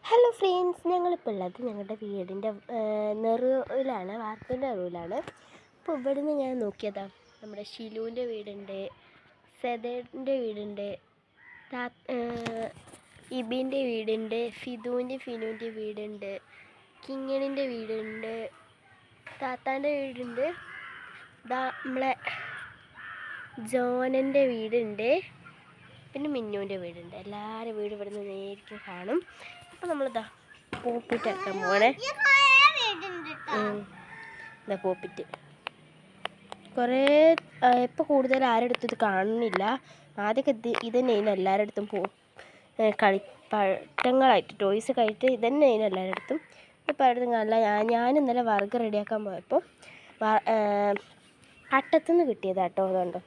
Hello friends, ഞങ്ങളിപ്പോൾ ഉള്ളത് ഞങ്ങളുടെ വീടിൻ്റെ നെറുവിലാണ്, വാർപ്പിൻ്റെ നെറുവിലാണ്. അപ്പോൾ ഇവിടുന്ന് ഞാൻ നോക്കിയതാ, നമ്മുടെ ഷിലുവിൻ്റെ വീടുണ്ട്, സെതേൻ്റെ വീടുണ്ട്, ഇബിൻ്റെ വീടുണ്ട്, ഫിനുവിൻ്റെ വീടുണ്ട്, കിങ്ങിണിൻ്റെ വീടുണ്ട്, താത്താൻ്റെ വീടുണ്ട്, നമ്മളെ ജോനൻ്റെ വീടുണ്ട്, പിന്നെ മിന്നുവിൻ്റെ വീടുണ്ട്. എല്ലാവരും വീട് ഇവിടുന്ന് നേരിട്ട് കാണും. അപ്പോൾ നമ്മളിതാ പൂപ്പിറ്റാക്കാൻ പോണേ. ഇതാ പൂപ്പിറ്റ് കുറേ ഇപ്പോൾ കൂടുതൽ ആരുടെ അടുത്തും ഇത് കാണുന്നില്ല. ആദ്യമൊക്കെ ഇത് തന്നെയായിരുന്നു എല്ലാവരുടെ അടുത്തും കളിപ്പട്ടങ്ങളായിട്ട് ടോയ്സ് ആയിട്ട് ഇത് തന്നെയായിരുന്നു എല്ലാവരുടെ അടുത്തും. ഇപ്പോൾ ആരുടെ അടുത്തും കാണില്ല. ഞാൻ ഇന്നലെ വർഗ് റെഡിയാക്കാൻ പോയപ്പോൾ അട്ടത്തുനിന്ന് കിട്ടിയതാട്ടോ. അതുകൊണ്ടോ